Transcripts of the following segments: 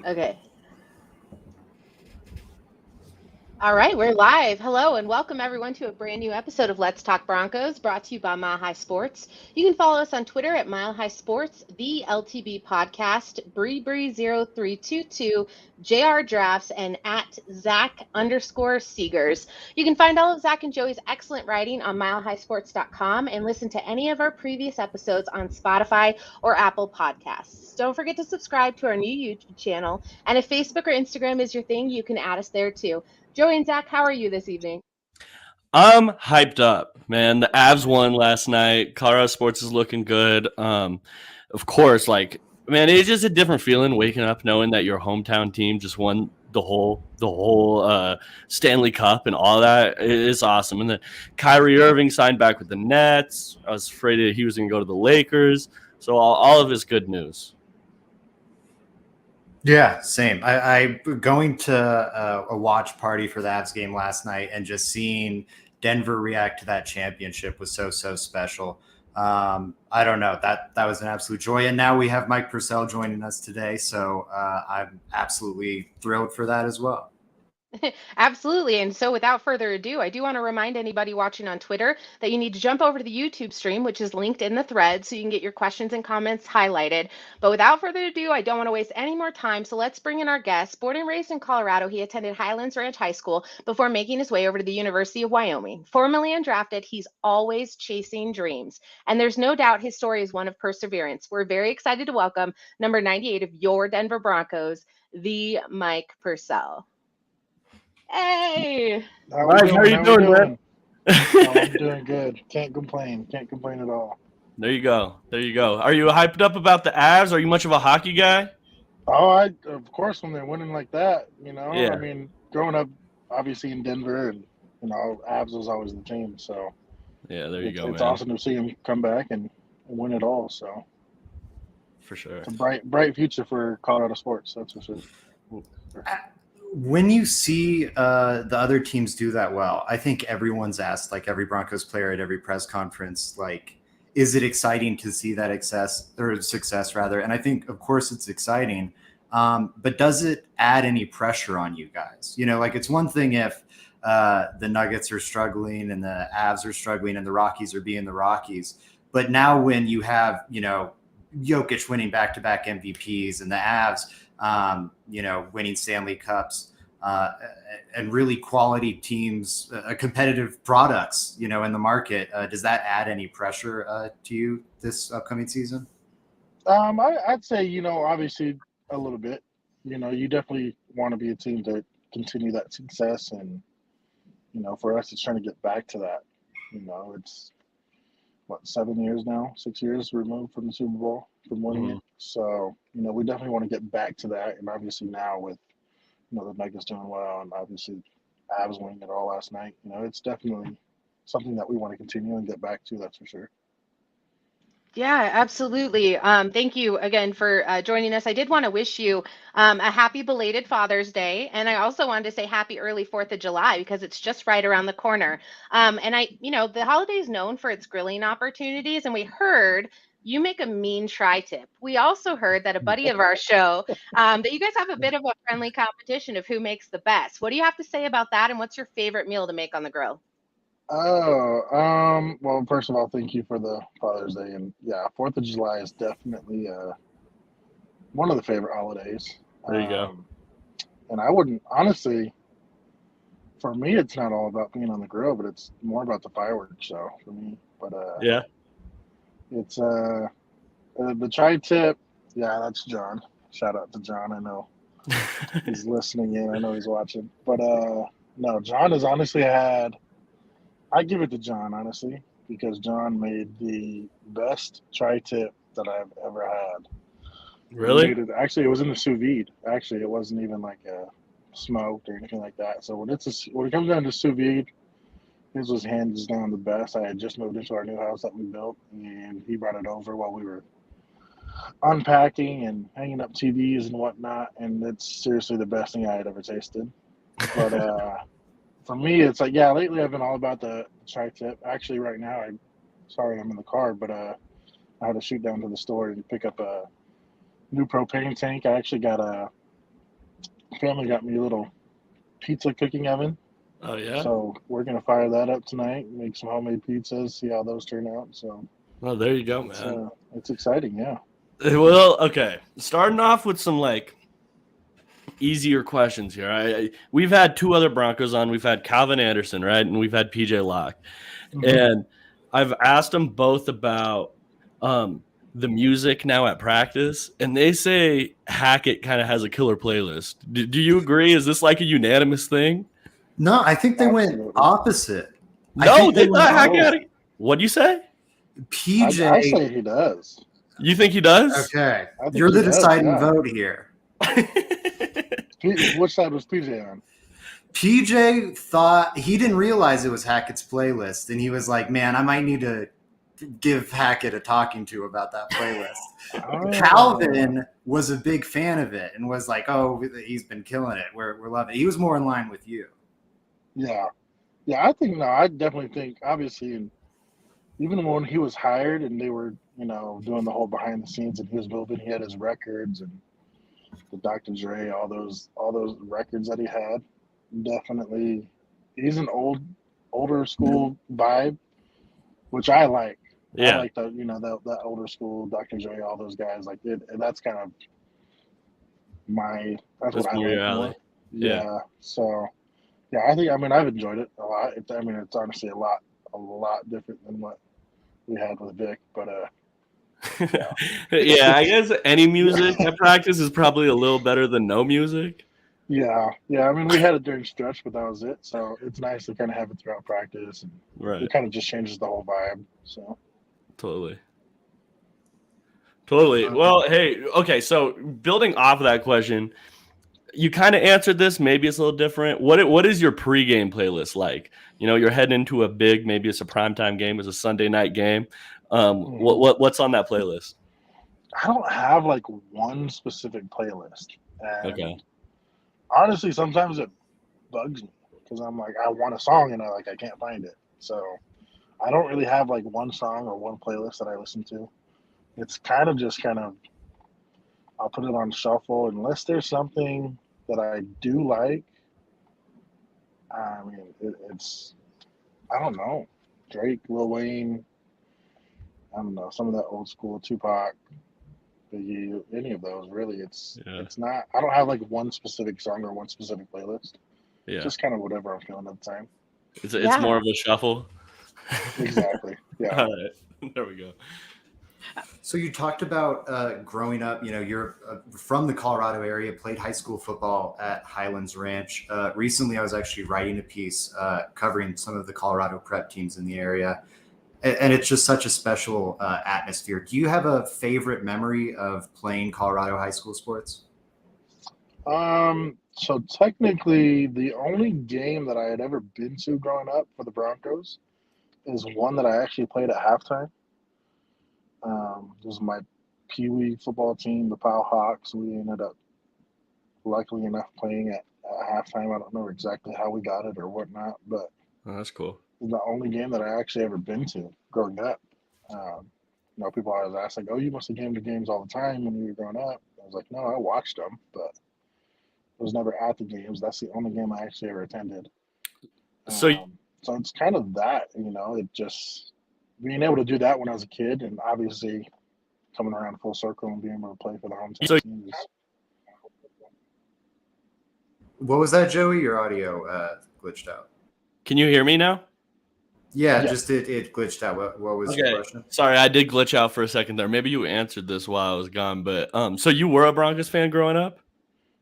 Okay. All right, we're live. Hello and welcome everyone to a brand new episode of Let's Talk Broncos, brought to you by Mile High Sports. You can follow us on Twitter at Mile High Sports, the LTB Podcast, Bree0322, JR Drafts, and at Zach_Seegers. You can find all of Zach and Joey's excellent writing on milehighsports.com and listen to any of our previous episodes on Spotify or Apple Podcasts. Don't forget to subscribe to our new YouTube channel, and if Facebook or Instagram is your thing, you can add us there too. Joey and Zach, how are you this evening? I'm hyped up, man. The Avs won last night. Colorado sports is looking good. Of course, man, it's just a different feeling waking up knowing that your hometown team just won the whole Stanley Cup and all that. It's awesome. And then Kyrie Irving signed back with the Nets. I was afraid that he was going to go to the Lakers. So all of it's good news. Yeah, same. I going to a watch party for the Avs game last night and just seeing Denver react to that championship was so special. I don't know, that was an absolute joy. And now we have Mike Purcell joining us today, so I'm absolutely thrilled for that as well. Absolutely. And so without further ado, I do want to remind anybody watching on Twitter that you need to jump over to the YouTube stream, which is linked in the thread, so you can get your questions and comments highlighted. But without further ado, I don't want to waste any more time. So let's bring in our guest. Born and raised in Colorado, he attended Highlands Ranch High School before making his way over to the University of Wyoming. Formerly undrafted, he's always chasing dreams. And there's no doubt his story is one of perseverance. We're very excited to welcome number 98 of your Denver Broncos, the Mike Purcell. Hey, Mike, how are you doing, man? Oh, I'm doing good. Can't complain. Can't complain at all. There you go. Are you hyped up about the Avs? Are you much of a hockey guy? Oh, of course, when they're winning like that, Yeah. I mean, growing up, obviously in Denver, and Avs was always the team. So Yeah, there you go, it's man. awesome to see them come back and win it all. So For sure. it's a bright future for Colorado sports. That's for sure. When you see the other teams do that well, I think everyone's asked, like every Broncos player at every press conference, like, is it exciting to see that success rather? And I think, of course, it's exciting. But does it add any pressure on you guys? Like it's one thing if the Nuggets are struggling and the Avs are struggling and the Rockies are being the Rockies. But now when you have, Jokic winning back-to-back MVPs and the Avs, winning Stanley Cups, and really quality teams, competitive products, in the market. Does that add any pressure to you this upcoming season? I'd say, obviously a little bit. You definitely want to be a team to continue that success, and for us, it's trying to get back to that. It's 7 years now, 6 years removed from the Super Bowl, from winning it. So, we definitely want to get back to that. And obviously now with, the Nuggets doing well and obviously Avs winning it all last night, it's definitely something that we want to continue and get back to, that's for sure. yeah, absolutely. Thank you again for joining us. I did want to wish you a happy belated Father's Day. And I also wanted to say happy early 4th of July because it's just right around the corner. And the holiday is known for its grilling opportunities. And we heard you make a mean tri-tip. We also heard that a buddy of our show, that you guys have a bit of a friendly competition of who makes the best. What do you have to say about that? And what's your favorite meal to make on the grill? Oh, well, first of all, thank you for the Father's Day. And yeah, 4th of July is definitely one of the favorite holidays. There you go. And I wouldn't, honestly, for me, it's not all about being on the grill, but it's more about the fireworks show for me. But Yeah. it's the tri-tip. Yeah, that's John. Shout out to John. I know he's listening in. I know he's watching. But no, John has honestly I give it to John, honestly, because John made the best tri-tip that I've ever had. Really? Actually, it was in the sous vide. Actually, it wasn't even like smoked or anything like that. So when it comes down to sous vide, his was hands down the best. I had just moved into our new house that we built, and he brought it over while we were unpacking and hanging up TVs and whatnot. And it's seriously the best thing I had ever tasted. But for me, it's like, yeah, lately I've been all about the tri-tip. Actually, right now, I'm in the car, but I had to shoot down to the store and pick up a new propane tank. I actually got family got me a little pizza cooking oven. Oh yeah. So we're gonna fire that up tonight, make some homemade pizzas, see how those turn out. So Well, there you go, man. it's exciting, yeah. Well, okay. Starting off with some like easier questions here. We've had two other Broncos on. We've had Calvin Anderson, right, and we've had PJ Locke, and I've asked them both about the music now at practice, and they say Hackett kind of has a killer playlist. Do you agree? Is this like a unanimous thing? No, I think they went opposite. No, they thought Hackett had what do you say? PJ. I say he does. You think he does? Okay. You're the deciding vote here. Which side was PJ on? PJ thought he didn't realize it was Hackett's playlist, and he was like, man, I might need to give Hackett a talking to about that playlist. Calvin was a big fan of it and was like, oh, he's been killing it. We're loving it. He was more in line with you. Yeah. I definitely think, obviously, and even when he was hired and they were, doing the whole behind the scenes and he was moving, he had his records and the Dr. Dre, all those records that he had. Definitely, he's an older school vibe, which I like. Yeah. I like that older school Dr. Dre, all those guys like it. And that's kind of that's what I like more. Yeah. So, yeah, I've enjoyed it a lot. It's honestly a lot different than what we had with Vic, but yeah, I guess any music at practice is probably a little better than no music. Yeah. We had it during stretch, but that was it. So it's nice to kind of have it throughout practice, and it kind of just changes the whole vibe. So totally. Well, hey, okay. So building off of that question, you kind of answered this. Maybe it's a little different. What is your pregame playlist like? You're heading into a big, maybe it's a primetime game, it's a Sunday night game. What's on that playlist? I don't have like one specific playlist. And okay. Honestly, sometimes it bugs me because I'm like, I want a song and I can't find it. So I don't really have like one song or one playlist that I listen to. It's kind of I'll put it on shuffle unless there's something that I do like. It's I don't know, Drake, Lil Wayne. I don't know, some of that old school Tupac, Biggie, any of those really. It's not. I don't have like one specific song or one specific playlist. Yeah, just kind of whatever I'm feeling at the time. It's more of a shuffle. Exactly. Yeah. All right. There we go. So you talked about growing up, you're from the Colorado area, played high school football at Highlands Ranch. Recently, I was actually writing a piece covering some of the Colorado prep teams in the area. And it's just such a special atmosphere. Do you have a favorite memory of playing Colorado high school sports? So technically, the only game that I had ever been to growing up for the Broncos is one that I actually played at halftime. It was my Pee Wee football team, the Powell Hawks. We ended up, luckily enough, playing at halftime. I don't know exactly how we got it or whatnot, but that's cool. It's the only game that I actually ever been to growing up. People always ask like, "Oh, you must have came to games all the time when you were growing up." I was like, "No, I watched them, but I was never at the games. That's the only game I actually ever attended." So it's kind of that, it just being able to do that when I was a kid, and obviously coming around full circle and being able to play for the hometown team. What was that, Joey? Your audio glitched out. Can you hear me now? Yeah, just it glitched out. What was your question? Sorry, I did glitch out for a second there. Maybe you answered this while I was gone, but so you were a Broncos fan growing up?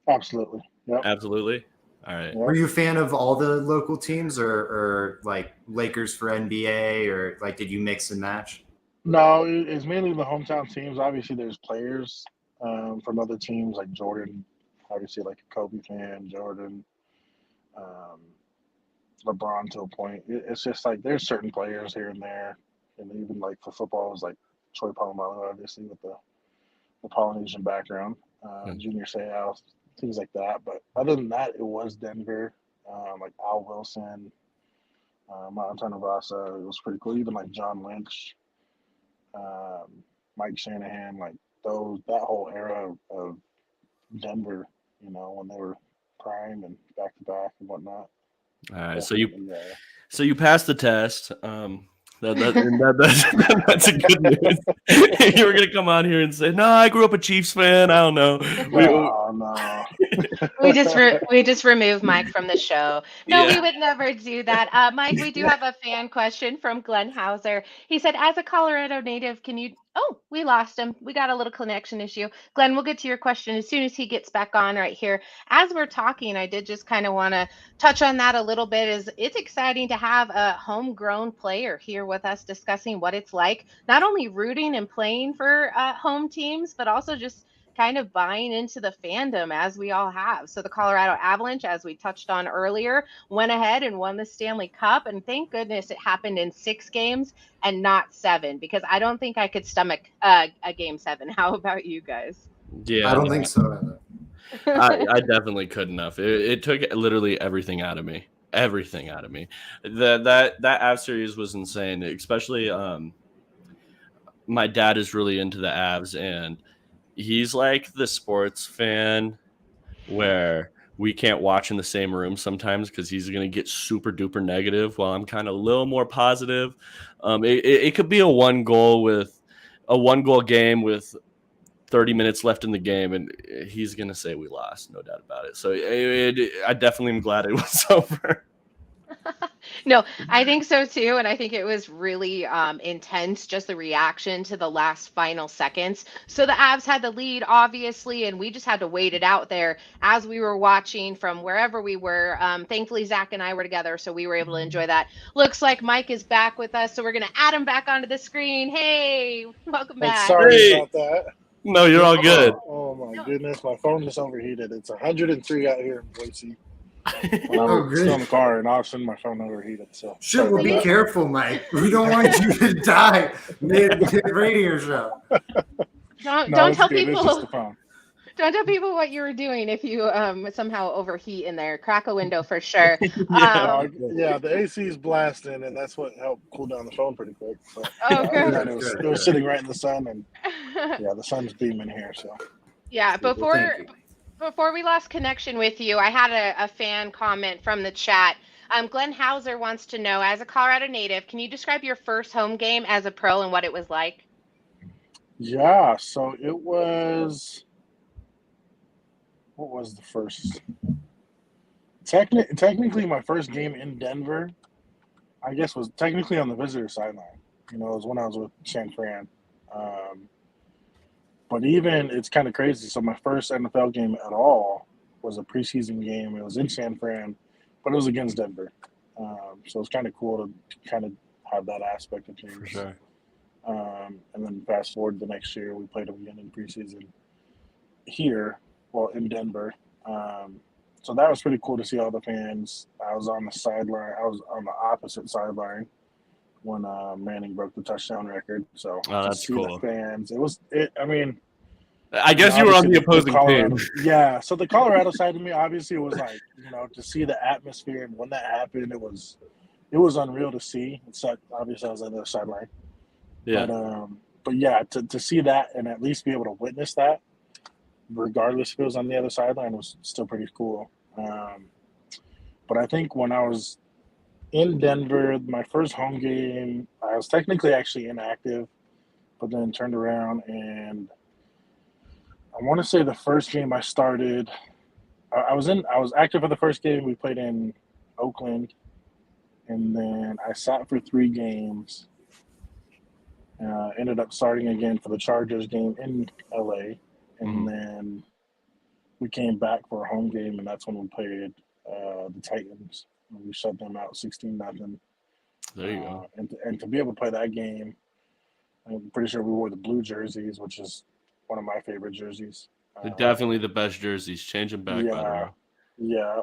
Absolutely. Yep. Absolutely. All right. Were you a fan of all the local teams or like Lakers for NBA, or like did you mix and match? No, it's mainly the hometown teams. Obviously, there's players from other teams like Jordan, obviously like a Kobe fan, Jordan, LeBron to a point. It's just like there's certain players here and there, and even like for football, it's like Troy Polamalu, obviously with the Polynesian background, Junior Seau, things like that. But other than that, it was Denver, like Al Wilson, Mountain Vasa. It was pretty cool. Even like John Lynch, Mike Shanahan, like that whole era of Denver. When they were prime and back to back and whatnot. All right, Definitely, so you passed the test. That's a good news. You were gonna come on here and say, "No, I grew up a Chiefs fan." I don't know. Oh no. We just remove Mike from the show. No, Yeah. we would never do that. Mike, we do have a fan question from Glenn Hauser. He said, "As a Colorado native, can you?" Oh, we lost him. We got a little connection issue. Glenn, we'll get to your question as soon as he gets back on right here. As we're talking, I did just kind of want to touch on that a little bit. Is it's exciting to have a homegrown player here with us discussing what it's like, not only rooting and playing for home teams, but also just kind of buying into the fandom as we all have. So the Colorado Avalanche, as we touched on earlier, went ahead and won the Stanley Cup. And thank goodness it happened in 6 games and not 7, because I don't think I could stomach a game 7. How about you guys? Yeah, I don't think so. I definitely couldn't have. It took literally everything out of me. Everything out of me. That Avs series was insane. Especially, my dad is really into the Avs, and he's like the sports fan where we can't watch in the same room sometimes because he's going to get super duper negative while I'm kind of a little more positive. It could be a one goal game with 30 minutes left in the game, and he's going to say we lost, no doubt about it. So I definitely am glad it was over. No, I think so too. And I think it was really intense, just the reaction to the last final seconds. So the Avs had the lead, obviously, and we just had to wait it out there as we were watching from wherever we were. Thankfully, Zach and I were together, so we were able to enjoy that. Looks like Mike is back with us, so we're going to add him back onto the screen. Hey, welcome I'm back. sorry Hey, about that. no, you're all good. Oh my No. goodness, my phone just overheated. It's 103 out here in Boise. When I Oh, was still in good. the car, and all of a sudden my phone overheated. So Shit, sorry well, about be that. careful, Mike. We don't want you to die mid radio show. Don't No, don't it's tell good. It's just people the phone. don't tell people what you were doing if you somehow overheat in there. Crack a window for sure. Yeah. Yeah, the AC is blasting, and that's what helped cool down the phone pretty quick. So Oh, other than good. that, Good, it was sitting right in the sun, and yeah, the sun's beaming here. So Yeah, Well, thank you. before we lost connection with you, I had a fan comment from the chat. Glenn Hauser wants to know, as a Colorado native, can you describe your first home game as a pro and what it was like? yeah, so it was. What was the first? Technically, my first game in Denver, I guess, was technically on the visitor sideline. It was when I was with San Fran. Um, but even it's kind of crazy. So my first NFL game at all was a preseason game. It was in San Fran, but it was against Denver. So it's kind of cool to kind of have that aspect of things. For sure. And then fast forward the next year, we played them again in preseason here, well, in Denver. So that was pretty cool to see all the fans. I was on the sideline. I was on the opposite sideline when Manning broke the touchdown record. So Oh, to that's see cool. the fans, I mean, I guess you were on the opposing Colorado, team. yeah. So the Colorado side of me, obviously, it was like, to see the atmosphere, and when that happened, it was unreal to see. Obviously, I was on the sideline, Yeah. but yeah, to see that and at least be able to witness that, regardless if it was on the other sideline, was still pretty cool. But I think when I was in Denver, my first home game, I was technically actually inactive, but then turned around, and I want to say the first game I started, I was active for the first game. We played in Oakland, and then I sat for 3 games. Ended up starting again for the Chargers game in LA, and then we came back for a home game, and that's when we played the Titans. And we shut them out 16-0. There you go. And to be able to play that game, I'm pretty sure we wore the blue jerseys, which is one of my favorite jerseys. They're definitely the best jerseys. Change them back, by the way. Yeah.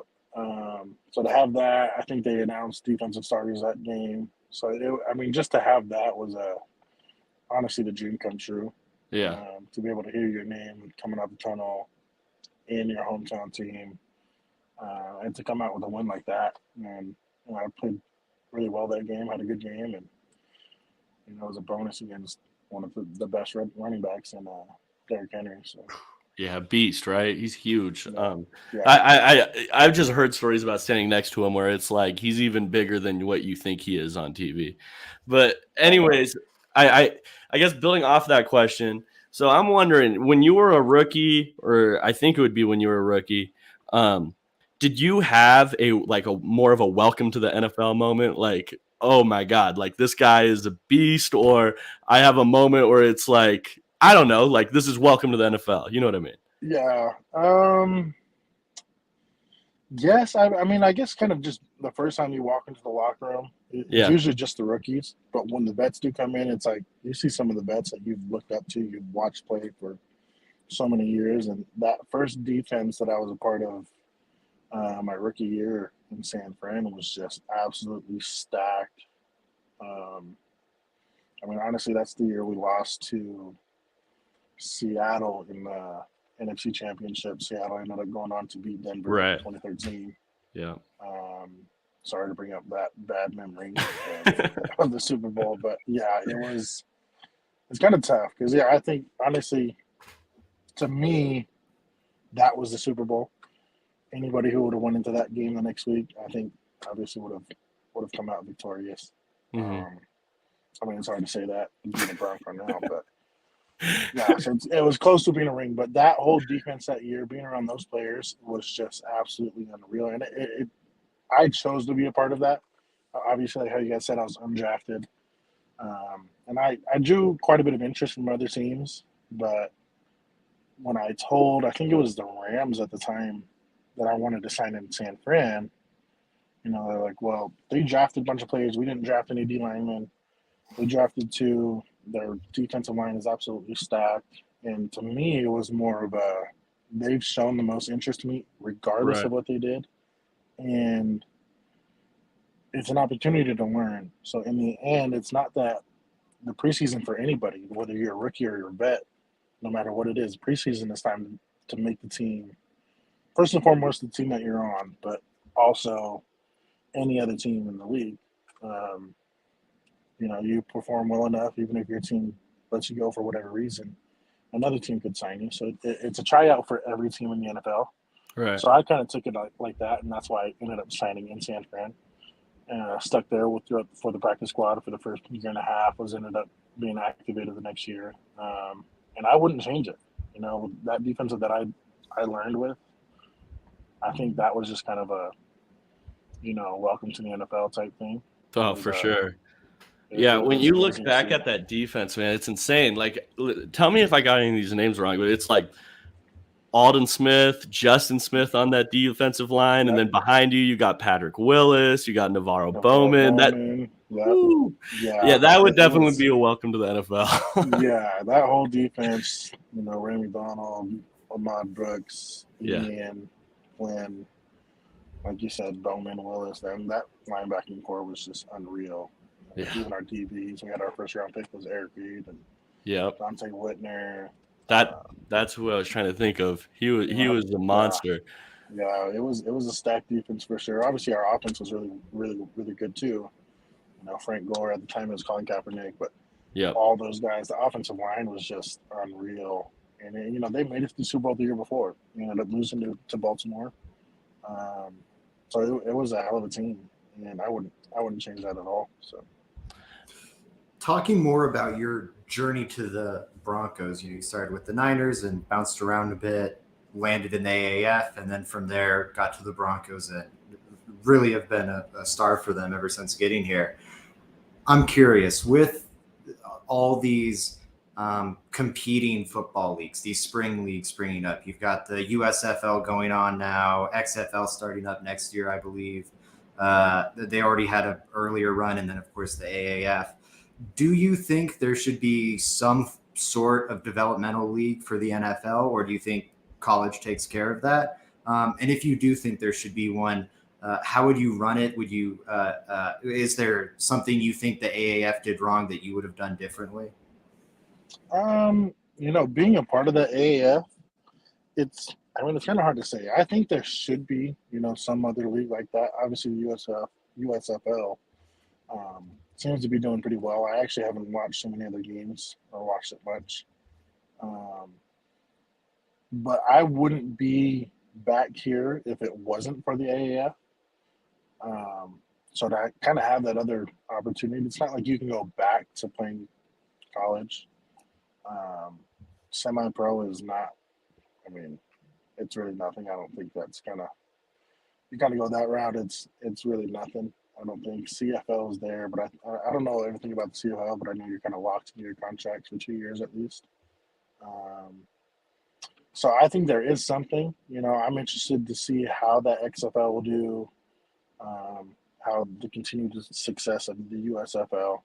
So to have that, I think they announced defensive starters that game. So, just to have that was honestly the dream come true. Yeah. To be able to hear your name coming out the tunnel in your hometown team, and to come out with a win like that. And I played really well that game, had a good game, and it was a bonus against one of the best running backs in Derrick Henry. So Yeah, beast, right? He's huge. Yeah. I've just heard stories about standing next to him where it's like he's even bigger than what you think he is on TV. But anyways, I guess building off that question, so I'm wondering when you were a rookie, or I think it would be when you were a rookie, did you have a more of a welcome to the NFL moment? Like, oh my God, like this guy is a beast, or I have a moment where it's like, I don't know, like this is welcome to the NFL. You know what I mean? Yeah. Yes. I mean, I guess kind of just the first time you walk into the locker room, it's Yeah. usually just the rookies. But when the vets do come in, it's like you see some of the vets that you've looked up to, you've watched play for so many years. And that first defense that I was a part of my rookie year in San Fran was just absolutely stacked. Um, I mean, honestly, that's the year we lost to Seattle in the NFC Championship. Seattle ended up going on to beat Denver in Right. 2013. Yeah. Sorry to bring up that bad memory of the Super Bowl, but yeah, it's kind of tough because yeah, I think honestly, to me, that was the Super Bowl. Anybody who would have went into that game the next week, I think, obviously would have come out victorious. Hmm. I mean, it's hard to say that being a Bronco now, but yeah, so it was close to being a ring. But that whole defense that year, being around those players, was just absolutely unreal. And I chose to be a part of that. Obviously, like how you guys said, I was undrafted, and I drew quite a bit of interest from other teams. But when I think it was the Rams at the time, that I wanted to sign in San Fran, they're like, well, they drafted a bunch of players. We didn't draft any D linemen. We drafted two. Their defensive line is absolutely stacked. And to me, it was more of they've shown the most interest to me, regardless Right. of what they did. And it's an opportunity to learn. So in the end, it's not that the preseason for anybody, whether you're a rookie or you're a vet, no matter what it is, preseason is time to make the team. First and foremost, the team that you're on, but also any other team in the league. Um, you perform well enough, even if your team lets you go for whatever reason, another team could sign you. So it's a tryout for every team in the NFL. Right. So I kind of took it like that, and that's why I ended up signing in San Fran. Stuck there for the practice squad for the first year and a half. Ended up being activated the next year, and I wouldn't change it. That defensive that I learned with, I think that was just kind of a welcome to the NFL type thing. Oh, It was, for sure. it, Yeah, it when was you it was look back insane. at that defense, man, it's insane. Like, tell me if I got any of these names wrong, but it's like Alden Smith, Justin Smith on that defensive line, and Yep. then behind you got Patrick Willis, you got Navarro Navarro Bowman. Bowman. Yep. Woo, Yeah. yeah, that would It definitely was. be a welcome to the NFL. Yeah, that whole defense. Randy Donald, Ahmad Brooks, Yeah, Ian, Quinn. Like you said, Bowman, Willis, that linebacking core was just unreal. yeah, Even our DBs, we had our first round pick was Eric Reed and yep. Dante Whitner. That's who I was trying to think of. He Yeah, was a yeah, monster. yeah. It was a stacked defense for sure. Obviously, our offense was really, really, really good too. Frank Gore at the time was Colin Kaepernick, but Yep. all those guys, the offensive line was just unreal. And they made it to the Super Bowl the year before. Ended up losing to Baltimore. Um, so it was a hell of a team, and I wouldn't change that at all. So Talking more about your journey to the Broncos, you started with the Niners and bounced around a bit, landed in the AAF, and then from there got to the Broncos and really have been a star for them ever since getting here. I'm curious, with all these competing football leagues, these spring leagues springing up, you've got the USFL going on now, XFL starting up next year, I believe. They already had an earlier run, and then, of course, the AAF. Do you think there should be some sort of developmental league for the NFL, or do you think college takes care of that? And if you do think there should be one, how would you run it? Would you? Is there something you think the AAF did wrong that you would have done differently? being a part of the AAF, it's it's kind of hard to say. I think there should be some other league like that. Obviously, the USFL seems to be doing pretty well. I actually haven't watched so many other games or watched it much. but I wouldn't be back here if it wasn't for the AAF. So to kind of have that other opportunity, it's not like you can go back to playing college. Semi-pro is not. I mean, it's really nothing. I don't think that's you kind of go that route. It's really nothing. I don't think CFL is there, but I don't know everything about the CFL, but I know you're kind of locked into your contracts for 2 years at least. So I think there is something. I'm interested to see how that XFL will do, how the continued success of the USFL.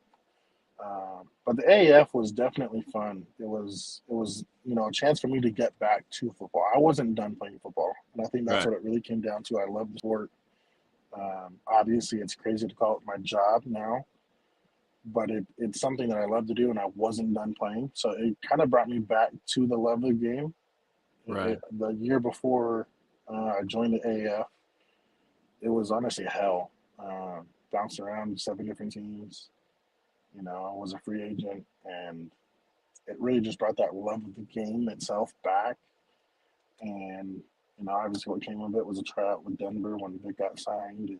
But the AAF was definitely fun. It was a chance for me to get back to football. I wasn't done playing football, and I think that's Right. what it really came down to. I love the sport. Obviously, it's crazy to call it my job now, but it's something that I love to do, and I wasn't done playing. So it kind of brought me back to the love of the game. Right. The year before I joined the AAF, it was honestly hell. Bounced around 7 different teams. I was a free agent, and it really just brought that love of the game itself back. And obviously, what came of it was a tryout with Denver when Vic got signed. It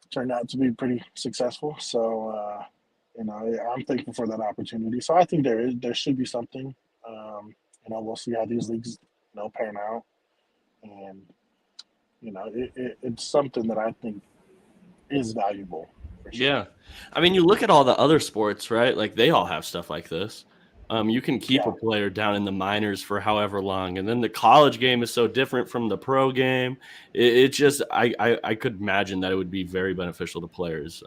turned out to be pretty successful. So, I'm thankful for that opportunity. So I think there should be something. We'll see how these leagues, pan out, and it's something that I think is valuable. For sure. Yeah. I mean, you look at all the other sports, right? Like they all have stuff like this. You can keep a player down in the minors for however long, and then the college game is so different from the pro game. It just, I could imagine that it would be very beneficial to players,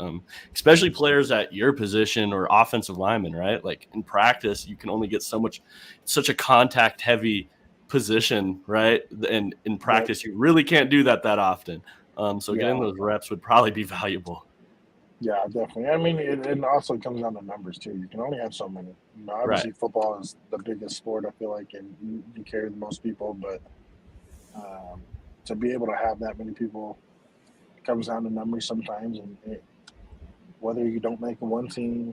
especially players at your position or offensive lineman, right? Like in practice, you can only get such a contact heavy position, right? And in practice, you really can't do that often. So getting those reps would probably be valuable. Yeah, definitely. I mean, it also comes down to numbers too. You can only have so many. Obviously, football is the biggest sport. I feel like, and you carry the most people. But to be able to have that many people comes down to numbers sometimes. And whether you don't make one team,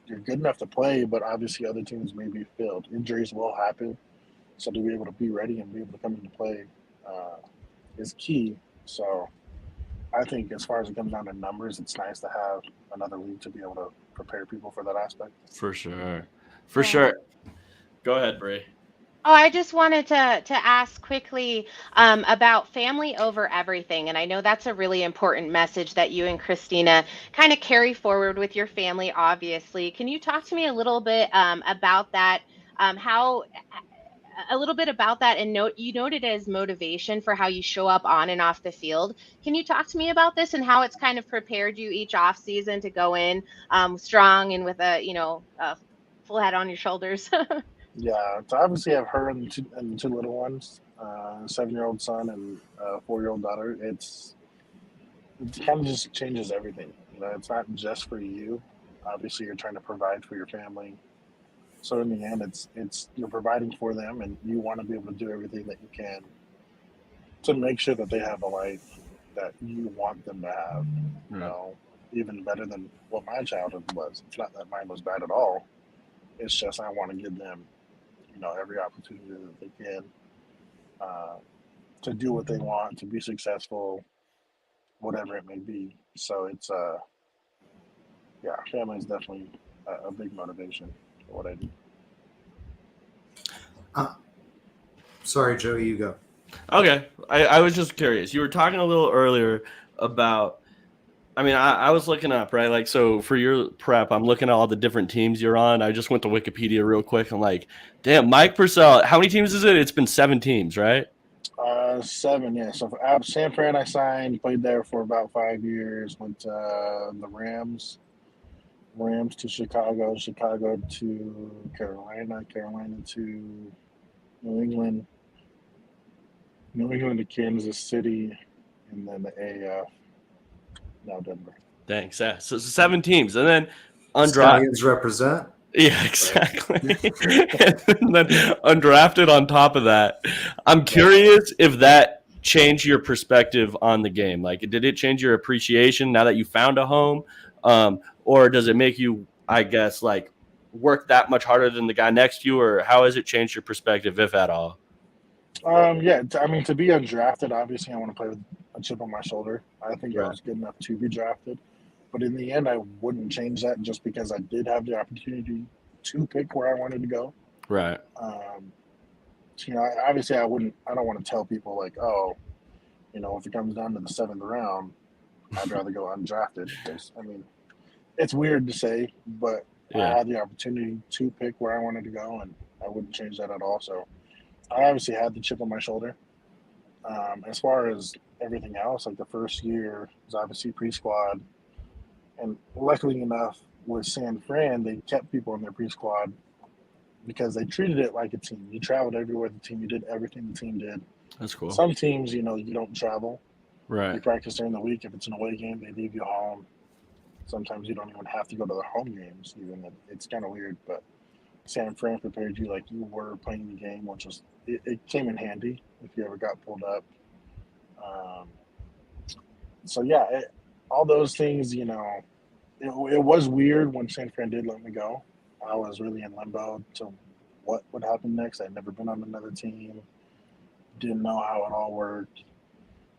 you're good enough to play, but obviously other teams may be filled. Injuries will happen, so to be able to be ready and be able to come into play is key. So. I think as far as it comes down to numbers, it's nice to have another league to be able to prepare people for that aspect. For sure. For sure. Go ahead, Bray. Oh, I just wanted to ask quickly about family over everything, and I know that's a really important message that you and Christina kind of carry forward with your family. Obviously, can you talk to me a little bit about that? How a little bit about that, and you noted it as motivation for how you show up on and off the field. Can you talk to me about this and how it's kind of prepared you each off season to go in strong and with a full head on your shoulders? Yeah, so obviously I've heard and the two little ones, 7-year-old son and 4-year-old daughter. It kind of just changes everything. It's not just for you. Obviously, you're trying to provide for your family. So in the end, it's you're providing for them, and you want to be able to do everything that you can to make sure that they have a life that you want them to have. Even better than what my childhood was. It's not that mine was bad at all. It's just I want to give them, every opportunity that they can to do what they want, to be successful, whatever it may be. So it's family is definitely a big motivation for what I do. Sorry, Joey, you go. Okay. I was just curious. You were talking a little earlier about, I was looking up, right? Like, so for your prep, I'm looking at all the different teams you're on. I just went to Wikipedia real quick. I'm like, damn, Mike Purcell, how many teams is it? It's been 7 teams, right? 7, yeah. So for San Fran, I signed, played there for about 5 years, went to the Rams to Chicago to Carolina to New England to Kansas City, and then the AF, now Denver. Thanks. Yeah. So 7 teams. And then Stallions represent. Yeah, exactly. And then undrafted on top of that. I'm curious if that changed your perspective on the game. Like, did it change your appreciation now that you found a home? Or does it make you, I guess, like, work that much harder than the guy next to you, or how has it changed your perspective, if at all? Yeah, I mean, to be undrafted, obviously, I want to play with a chip on my shoulder. I think I Right. was good enough to be drafted, but in the end, I wouldn't change that just because I did have the opportunity to pick where I wanted to go. Right. So, obviously, I don't want to tell people like, oh, if it comes down to the 7th round, I'd rather go undrafted. Because I mean, it's weird to say, but I Yeah. had the opportunity to pick where I wanted to go, and I wouldn't change that at all. So I obviously had the chip on my shoulder. As far as everything else, like the first year was obviously pre-squad, and luckily enough with San Fran, they kept people in their pre-squad because they treated it like a team. You traveled everywhere the team, you did everything the team did. That's cool. Some teams, you don't travel. You Right. practice during the week. If it's an away game, they leave you home. Sometimes you don't even have to go to the home games. Even it's kind of weird, but San Fran prepared you like you were playing the game, which was it came in handy if you ever got pulled up. Um, so yeah, all those things, it was weird when San Fran did let me go. I was really in limbo to what would happen next. I'd never been on another team, didn't know how it all worked,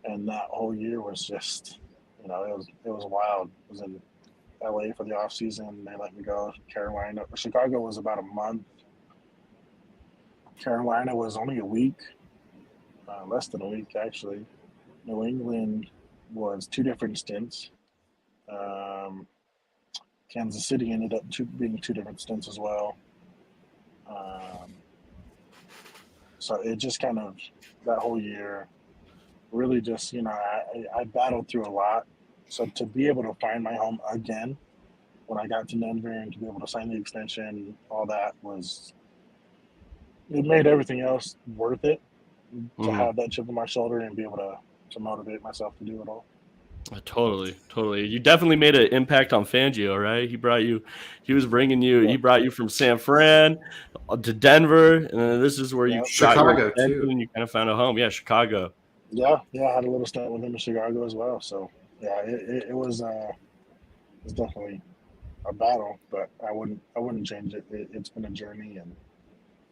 and that whole year was just, it was wild. I was in LA for the off season. They let me go. Chicago was about a month. Carolina was only a week, less than a week actually. New England was 2 different stints. Um, Kansas City ended up being 2 different stints as well. So it just kind of, that whole year, really just, I battled through a lot. So to be able to find my home again when I got to Denver and to be able to sign the extension, all that it made everything else worth it to have that chip on my shoulder and be able to motivate myself to do it all. Totally. You definitely made an impact on Fangio, right? He brought you from San Fran to Denver, and then this is where you got Chicago your extension too. and you kind of found a home. Yeah, Chicago. Yeah, I had a little stint with him in Chicago as well. So yeah, it was definitely a battle, but I wouldn't change it. It's been a journey, and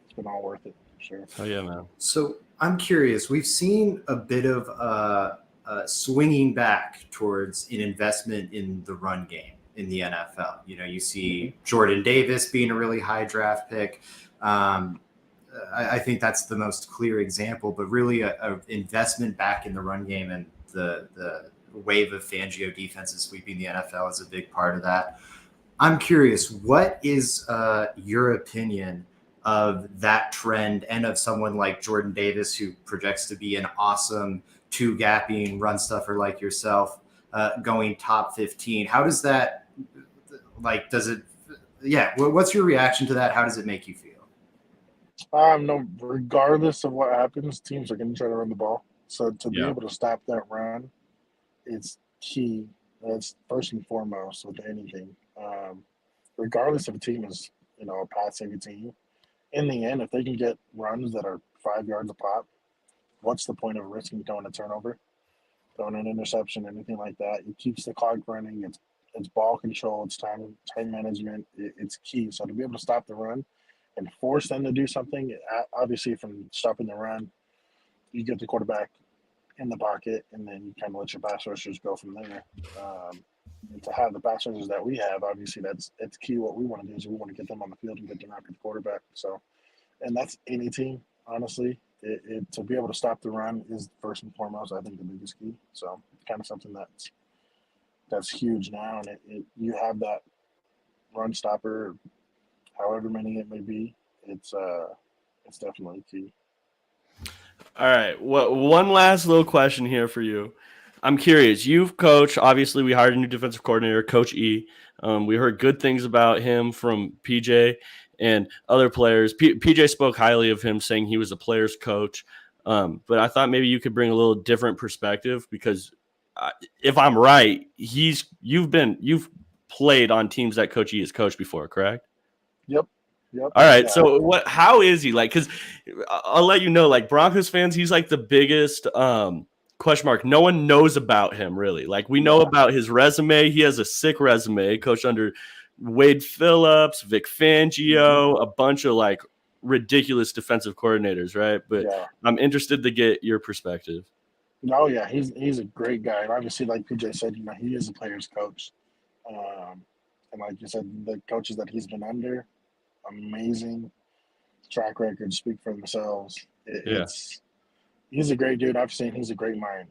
it's been all worth it for sure. Oh yeah, man. So I'm curious. We've seen a bit of swinging back towards an investment in the run game in the NFL. You see Jordan Davis being a really high draft pick. I think that's the most clear example, but really a investment back in the run game, and the wave of Fangio defenses sweeping the NFL is a big part of that. I'm curious, what is your opinion of that trend and of someone like Jordan Davis, who projects to be an awesome 2-gapping run stuffer like yourself, going top 15? How does that, what's your reaction to that? How does it make you feel? No, regardless of what happens, teams are going to try to run the ball. So to be able to stop that run, it's key. That's first and foremost with anything. Regardless if a team is, a pass-heavy team, in the end, if they can get runs that are 5 yards a pop, what's the point of risking throwing a turnover, throwing an interception, anything like that? It keeps the clock running. It's ball control. It's time management. It's key. So to be able to stop the run and force them to do something, obviously from stopping the run, you get the quarterback in the pocket, and then you kind of let your pass rushers go from there. And to have the pass rushers that we have, obviously that's key. What we want to do is we want to get them on the field and get them after the quarterback. So, and that's any team, honestly. To be able to stop the run is first and foremost, I think, the biggest key. So, kind of something that's huge now, and you have that run stopper, however many it may be. It's definitely key. All right. Well, one last little question here for you. I'm curious. You've coached. Obviously, we hired a new defensive coordinator, Coach E. We heard good things about him from PJ and other players. PJ spoke highly of him, saying he was a player's coach. But I thought maybe you could bring a little different perspective, because if I'm right, you've played on teams that Coach E has coached before, correct? Yep. All right. Yeah. So how is he like? Because I'll let you know, like Broncos fans, he's like the biggest question mark. No one knows about him really. Like we know about his resume. He has a sick resume. Coached under Wade Phillips, Vic Fangio, a bunch of like ridiculous defensive coordinators, right? But Yeah. I'm interested to get your perspective. Oh yeah, he's a great guy, and obviously, like PJ said, he is a player's coach, and like you said, the coaches that he's been under, amazing track records speak for themselves. Yeah. He's a great dude. I've seen he's a great mind.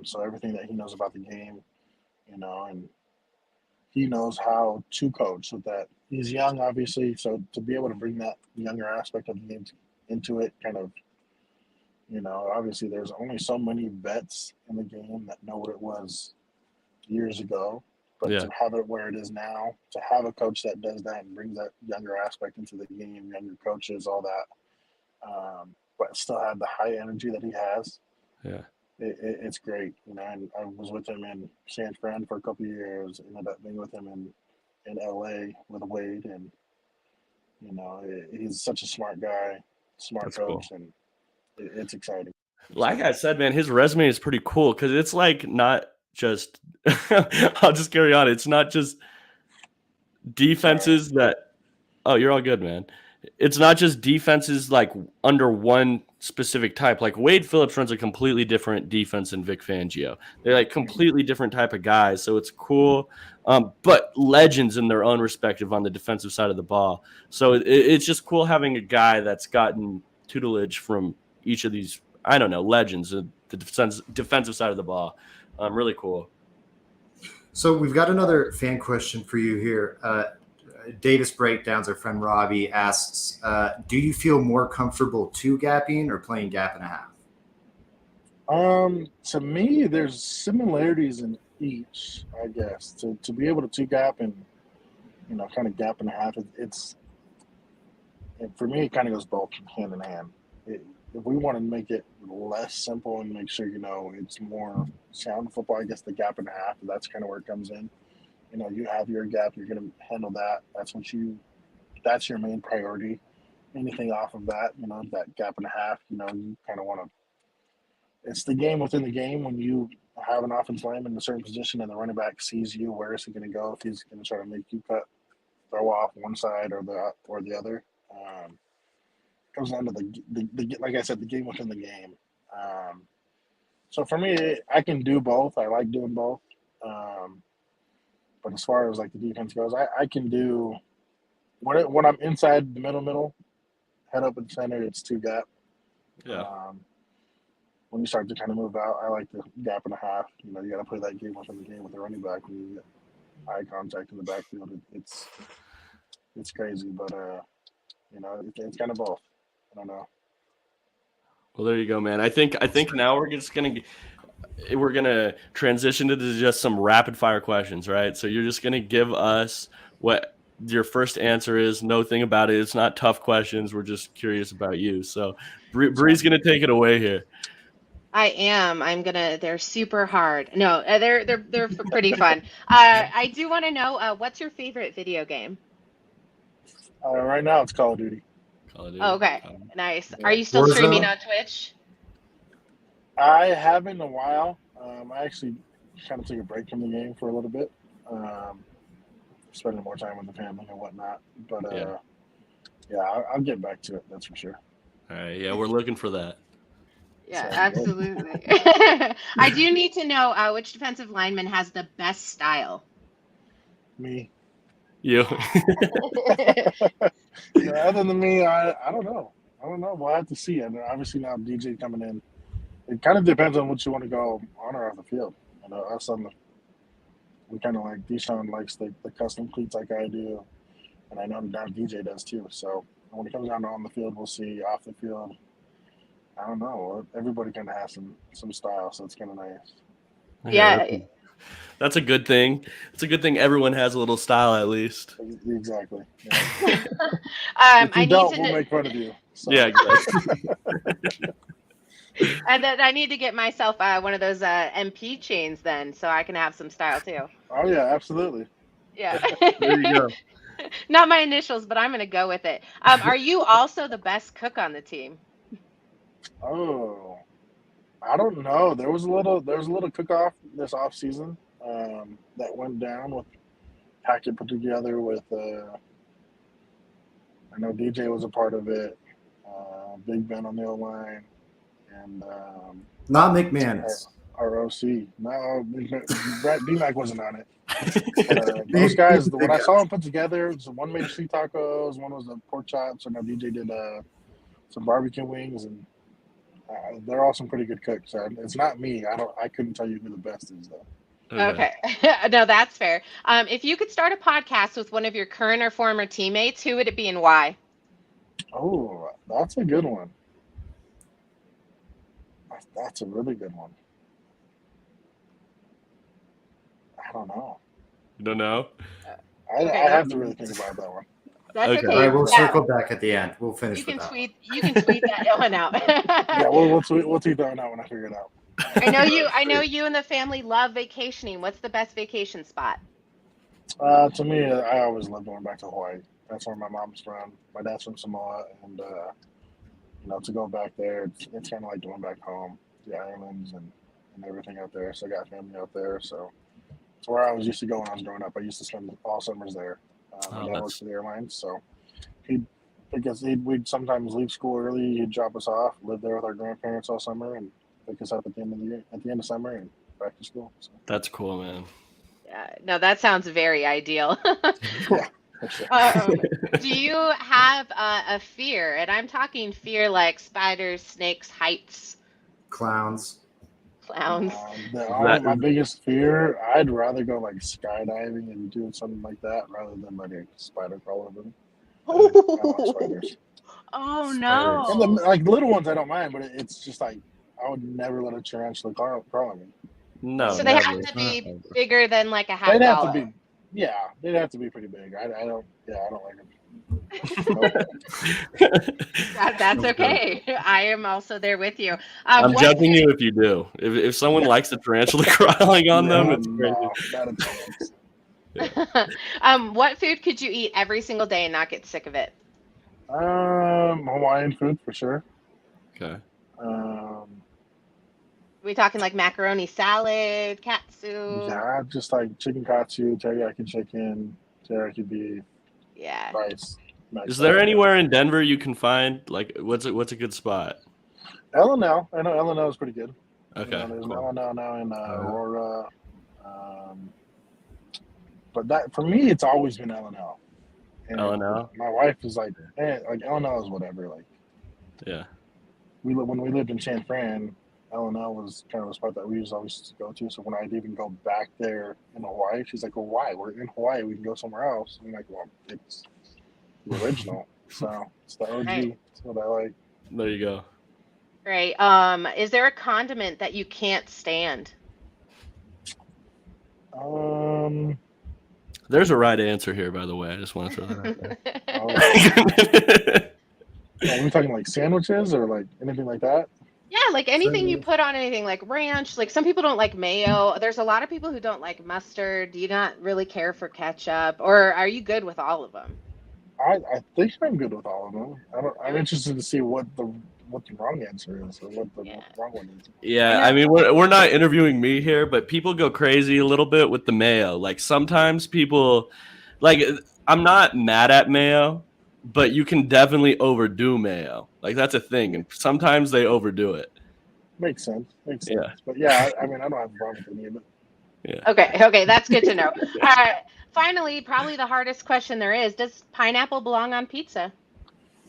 So everything that he knows about the game, and he knows how to coach with that. He's young, obviously, so to be able to bring that younger aspect of the game into it, kind of, obviously there's only so many vets in the game that know what it was years ago, but Yeah. to have it where it is now, to have a coach that does that and brings that younger aspect into the game, younger coaches, all that, but still have the high energy that he has. Yeah. It's great, and I was with him in San Fran for a couple of years, ended up being with him in LA with Wade, and he's such a smart guy, smart That's coach, cool. and it's exciting. Like I said, man, his resume is pretty cool because it's like not just I'll just carry on. It's not just defenses that you're all good, man. It's not just defenses like under one specific type. Like Wade Phillips runs a completely different defense than Vic Fangio. They're like completely different type of guys. So it's cool. But legends in their own respective on the defensive side of the ball. So it's just cool having a guy that's gotten tutelage from each of these, I don't know, legends, the defensive side of the ball. Really cool. So we've got another fan question for you here. Davis Breakdowns, our friend Robbie asks, do you feel more comfortable two-gapping or playing gap and a half? To me, there's similarities in each, I guess. To be able to two-gap and, kind of gap and a half, for me, it kind of goes both hand in hand. If we want to make it less simple and make sure, it's more sound football, I guess the gap and a half, that's kind of where it comes in. You have your gap, you're going to handle that. That's your main priority. Anything off of that, that gap and a half, you kind of want to. It's the game within the game when you have an offensive lineman in a certain position and the running back sees you. Where is he going to go? If he's going to try to make you throw off one side or the other. Comes down to the like I said, the game within the game. So for me, I can do both. I like doing both. But as far as like the defense goes, I can do when I'm inside the middle, head up in center, it's two gap. Yeah. When you start to kind of move out, I like the gap and a half. You got to play that game within the game with the running back when you get eye contact in the backfield. It's crazy, but it's kind of both. I don't know. Well, there you go, man. I think now we're gonna transition to just some rapid fire questions, right? So you're just gonna give us what your first answer is. No thing about it. It's not tough questions. We're just curious about you. So Bree's gonna take it away here. I am. They're super hard. No, they're pretty fun. I do want to know, what's your favorite video game? Right now it's Call of Duty. Oh, okay, nice. Yeah. Are you still streaming on Twitch? I haven't in a while. I actually kind of took a break from the game for a little bit, spending more time with the family and whatnot. But I'll get back to it. That's for sure. All right, yeah, we're looking for that. Yeah, absolutely. I do need to know which defensive lineman has the best style. Me. You. Other than me, I don't know. We'll have to see. And obviously now DJ coming in. It kind of depends on what you want to go on or off the field. Us we kind of like Deshaun likes the custom cleats like I do, and I know now DJ does too. So when it comes down to on the field, we'll see. Off the field, I don't know. Everybody kind of has some style, so it's kind of nice. Yeah. That's a good thing. It's a good thing everyone has a little style at least. Exactly. Yeah. If you we'll make fun of you. So. Yeah, exactly. And then I need to get myself one of those MP chains then, so I can have some style too. Oh yeah, absolutely. Yeah. There you go. Not my initials, but I'm going to go with it. Are you also the best cook on the team? Oh, I don't know. There was a little cook off this off season that went down with packet put together with. I know DJ was a part of it. Big Ben on the O-line, and Not McManus. our OC. No, Brett B-Mac wasn't on it. But, those guys, when I saw them put together, so one made street tacos, one was the pork chops, and now DJ did some barbecue wings, and they're all some pretty good cooks. It's not me. I couldn't tell you who the best is though. Okay. No, that's fair. If you could start a podcast with one of your current or former teammates, who would it be and why? Oh, that's a good one. That's a really good one. I don't know. You don't know? I have to really think about that one. That's okay. All right, we'll circle back at the end. We'll finish You with can that. tweet. You can tweet that one out. Yeah, we'll tweet that one out when I figure it out. I know you and the family love vacationing. What's the best vacation spot? To me, I always love going back to Hawaii. That's where my mom's from. My dad's from Samoa, and to go back there, it's kind of like going back home. The islands and everything out there. So I got family out there. So it's where I was used to go when I was growing up. I used to spend all summers there. My dad works for the airlines, so we'd sometimes leave school early. He'd drop us off, live there with our grandparents all summer, and pick us up at the end of the year, at the end of summer, and back to school. So. That's cool, man. Yeah, no, that sounds very ideal. Yeah. Sure. Do you have a fear? And I'm talking fear like spiders, snakes, heights, Clowns. clowns. My biggest fear, I'd rather go like skydiving and doing something like that rather than letting a spider crawl over me. I don't like spiders. Oh no! And like little ones, I don't mind, but it's just like I would never let a tarantula crawl on me. No. So they have to be bigger than like a half They'd have dollar. to be, yeah, they'd have to be pretty big. I don't like them. That's okay. I am also there with you. I'm judging you if you do. If someone likes the tarantula crawling on them, it's crazy. No, not a chance. What food could you eat every single day and not get sick of it? Hawaiian food for sure. Okay. We talking like macaroni salad, katsu? Yeah, just like chicken katsu, teriyaki chicken, teriyaki beef, Yeah. rice. Is there anywhere in Denver you can find like what's a good spot? L&L. I know L&L is pretty good. Okay. There's Cool. L&L now in Aurora. But that for me, it's always been L&L. And L&L? My wife is like, like L&L is whatever. Like, Yeah. when we lived in San Fran, L&L was kind of a spot that we always to go to. So when I'd even go back there in Hawaii, she's like, "Well, why? We're in Hawaii. We can go somewhere else." I'm like, "Well, it's the original, so it's the OG. Right. That's what I like." There you go. Right. Is there a condiment that you can't stand? There's a right answer here, by the way. I just want to throw that out there. Are we talking like sandwiches or like anything like that? Yeah, like anything you put on anything, like ranch. Like some people don't like mayo. There's a lot of people who don't like mustard. Do you not really care for ketchup, or are you good with all of them? I think I'm good with all of them. I'm interested to see what the wrong answer is or what the wrong one is. Yeah, I mean we're not interviewing me here, but people go crazy a little bit with the mayo. Like sometimes people, like I'm not mad at mayo, but you can definitely overdo mayo. Like that's a thing, and sometimes they overdo it. Makes sense. Yeah. But yeah, I mean I don't have a problem with any of it. Yeah. Okay, that's good to know. All right. Finally, probably the hardest question there is: does pineapple belong on pizza?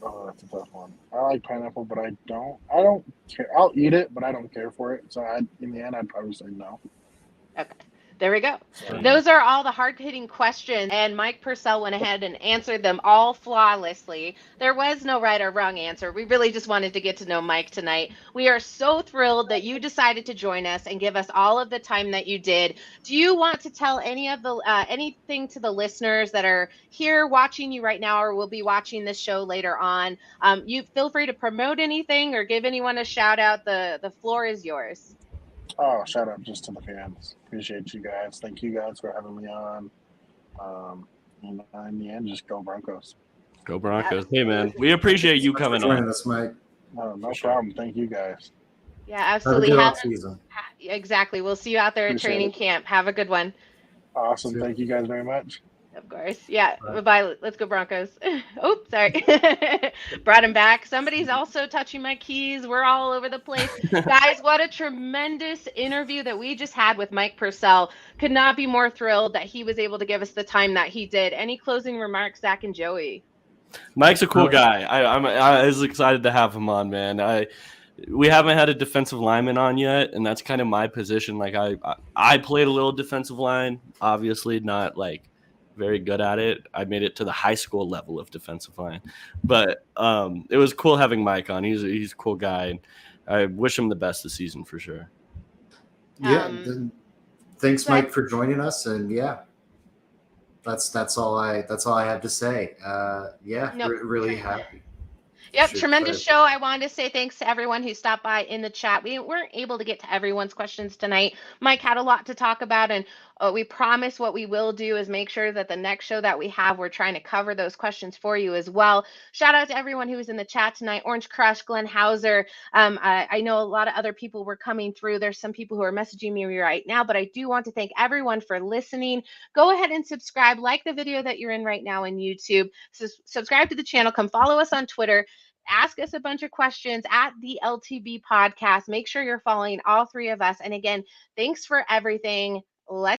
Oh, that's a tough one. I like pineapple, but I don't care. I'll eat it, but I don't care for it. So in the end, I'd probably say no. Okay. There we go. Sorry. Those are all the hard-hitting questions, and Mike Purcell went ahead and answered them all flawlessly. There was no right or wrong answer. We really just wanted to get to know Mike tonight. We are so thrilled that you decided to join us and give us all of the time that you did. Do you want to tell anything to the listeners that are here watching you right now or will be watching this show later on? You feel free to promote anything or give anyone a shout out. The floor is yours. Oh, shout out just to the fans. Appreciate you guys. Thank you guys for having me on. And in the end, just go Broncos. Go Broncos. Hey man, we appreciate you coming Joining on. us, Mike. No problem. Thank you guys. Yeah, Have a absolutely. good off season. Exactly. We'll see you out there at Appreciate training it. camp. Have a good one. Awesome. Sure. Thank you guys very much. Of course. Yeah. But Bye. Let's go Broncos. Oh, sorry. Brought him back. Somebody's also touching my keys. We're all over the place. Guys, what a tremendous interview that we just had with Mike Purcell. Could not be more thrilled that he was able to give us the time that he did. Any closing remarks, Zach and Joey? Mike's a cool guy. I was excited to have him on, man. We haven't had a defensive lineman on yet, and that's kind of my position. Like I played a little defensive line, obviously not like very good at it. I made it to the high school level of defensive line, but it was cool having Mike on. He's a cool guy, and I wish him the best this season for sure. yeah, thanks, go ahead. Mike, for joining us. And yeah, that's all I have to say. Yeah, Nope. really happy. Yep, Should tremendous try. show. I wanted to say thanks to everyone who stopped by in the chat. We weren't able to get to everyone's questions tonight. Mike had a lot to talk about, and we promise what we will do is make sure that the next show that we have, we're trying to cover those questions for you as well. Shout out to everyone who was in the chat tonight. Orange Crush, Glenn Hauser. I know a lot of other people were coming through. There's some people who are messaging me right now, but I do want to thank everyone for listening. Go ahead and subscribe, like the video that you're in right now on YouTube. Subscribe to the channel. Come follow us on Twitter. Ask us a bunch of questions at the LTB podcast. Make sure you're following all three of us. And again, thanks for everything. Let's